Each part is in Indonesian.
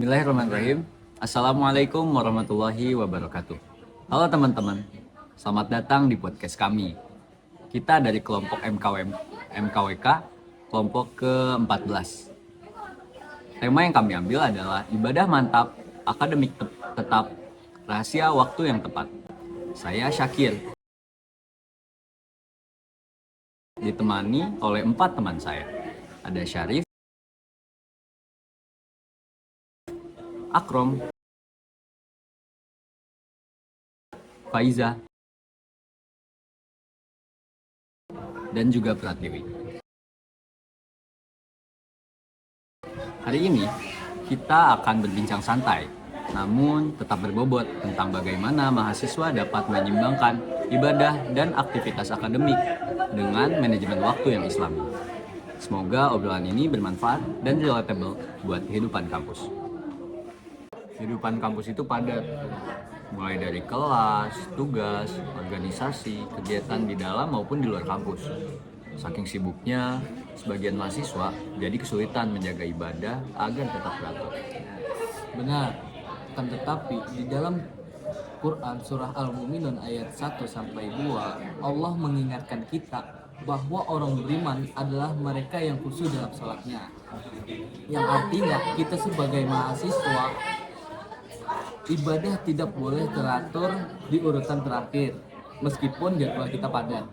Bismillahirrahmanirrahim. Assalamualaikum warahmatullahi wabarakatuh. Halo teman-teman, selamat datang di podcast kami. Kita dari kelompok MKWK, kelompok ke-14. Tema yang kami ambil adalah ibadah mantap, akademik tetap, rahasia waktu yang tepat. Saya Syakir, ditemani oleh 4 teman saya. Ada Syarif, Akrom, Faiza, dan juga Pratiwi. Hari ini kita akan berbincang santai, namun tetap berbobot tentang bagaimana mahasiswa dapat menyeimbangkan ibadah dan aktivitas akademik dengan manajemen waktu yang islami. Semoga obrolan ini bermanfaat dan relatable buat kehidupan kampus. Kehidupan kampus itu padat, mulai dari kelas, tugas, organisasi, kegiatan di dalam maupun di luar kampus. Saking sibuknya, sebagian mahasiswa jadi kesulitan menjaga ibadah agar tetap teratur. Benar, akan tetapi di dalam Quran surah Al-Mu'minun ayat 1-2 Allah mengingatkan kita bahwa orang beriman adalah mereka yang khusyuk dalam sholatnya, yang artinya kita sebagai mahasiswa ibadah tidak boleh teratur di urutan terakhir meskipun jadwal kita padat.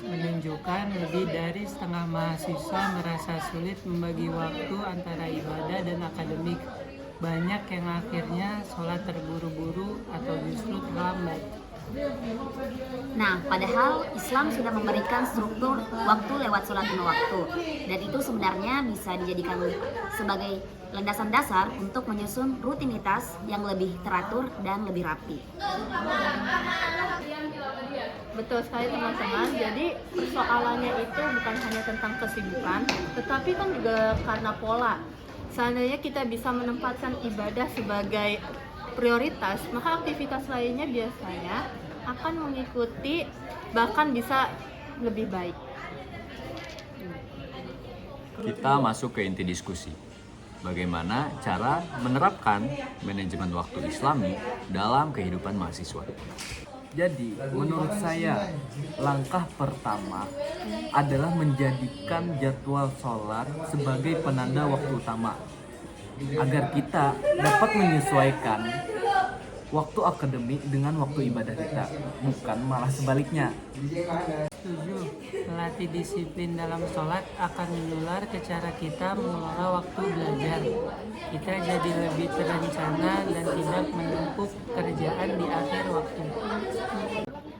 Menunjukkan lebih dari setengah mahasiswa merasa sulit membagi waktu antara ibadah dan akademik. Banyak yang akhirnya sholat terburu-buru atau justru terlambat. Nah, padahal Islam sudah memberikan struktur waktu lewat sholat lima waktu, dan itu sebenarnya bisa dijadikan sebagai landasan dasar untuk menyusun rutinitas yang lebih teratur dan lebih rapi. Betul sekali teman-teman, jadi persoalannya itu bukan hanya tentang kesibukan, tetapi kan juga karena pola. Seandainya kita bisa menempatkan ibadah sebagai prioritas, maka aktivitas lainnya biasanya akan mengikuti, bahkan bisa lebih baik. Kita masuk ke inti diskusi. Bagaimana cara menerapkan manajemen waktu Islami dalam kehidupan mahasiswa. Jadi, menurut saya, langkah pertama adalah menjadikan jadwal sholat sebagai penanda waktu utama, agar kita dapat menyesuaikan waktu akademik dengan waktu ibadah kita, bukan malah sebaliknya. Setuju, melatih disiplin dalam sholat akan menular ke cara kita mengelola waktu belajar. Kita jadi lebih terencana dan tidak menumpuk kerjaan di akhir waktu.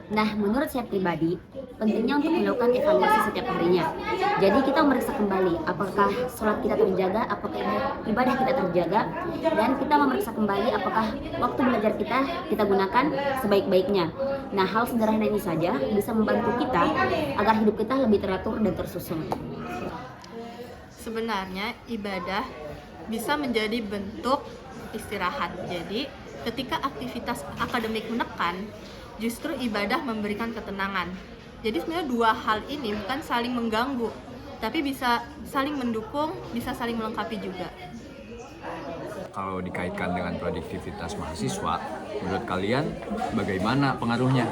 Nah, menurut saya pribadi, pentingnya untuk melakukan evaluasi setiap harinya. Jadi kita memeriksa kembali apakah sholat kita terjaga, apakah ibadah kita terjaga, dan kita memeriksa kembali apakah waktu belajar kita gunakan sebaik-baiknya. Nah, hal sederhana ini saja bisa membantu kita agar hidup kita lebih teratur dan tersusun. Sebenarnya ibadah bisa menjadi bentuk istirahat. Jadi, ketika aktivitas akademik menekan, justru ibadah memberikan ketenangan. Jadi sebenarnya dua hal ini bukan saling mengganggu, tapi bisa saling mendukung, bisa saling melengkapi juga. Kalau dikaitkan dengan produktivitas mahasiswa, menurut kalian bagaimana pengaruhnya?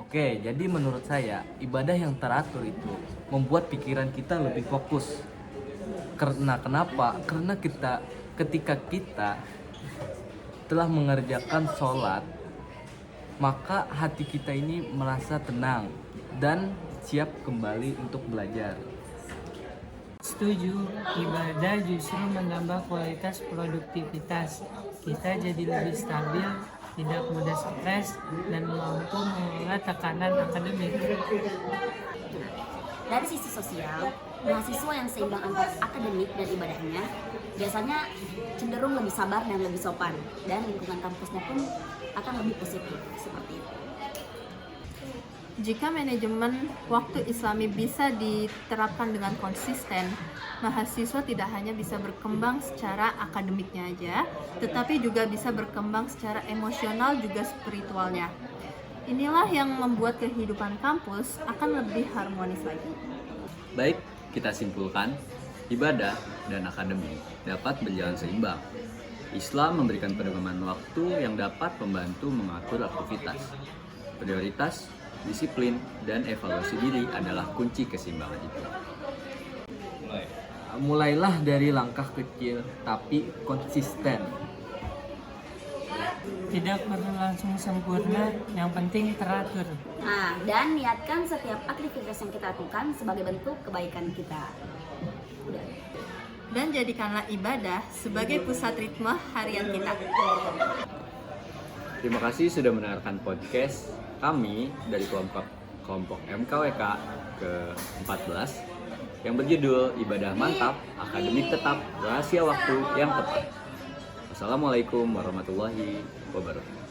Oke, jadi menurut saya, ibadah yang teratur itu membuat pikiran kita lebih fokus. Karena kenapa? Karena ketika kita telah mengerjakan sholat, maka hati kita ini merasa tenang dan siap kembali untuk belajar. Setuju, ibadah justru menambah kualitas produktivitas. Kita jadi lebih stabil, tidak mudah stres, dan mampu mengelola tekanan akademik. Dari sisi sosial, mahasiswa yang seimbang antara akademik dan ibadahnya biasanya cenderung lebih sabar dan lebih sopan, dan lingkungan kampusnya pun akan lebih positif seperti itu. Jika manajemen waktu Islami bisa diterapkan dengan konsisten, mahasiswa tidak hanya bisa berkembang secara akademiknya aja, tetapi juga bisa berkembang secara emosional juga spiritualnya. Inilah yang membuat kehidupan kampus akan lebih harmonis lagi. Baik, kita simpulkan, ibadah dan akademik dapat berjalan seimbang. Islam memberikan pedoman waktu yang dapat membantu mengatur aktivitas. Prioritas, disiplin, dan evaluasi diri adalah kunci keseimbangan itu. Mulailah dari langkah kecil tapi konsisten. Tidak perlu langsung sempurna, yang penting teratur. Nah, dan niatkan setiap aktivitas yang kita lakukan sebagai bentuk kebaikan kita. Udah. Dan jadikanlah ibadah sebagai pusat ritme harian kita. Terima kasih sudah mendengarkan podcast kami dari kelompok MKWK ke-14 yang berjudul Ibadah Mantap, Akademik Tetap, Rahasia Waktu yang Tepat. Wassalamualaikum warahmatullahi wabarakatuh.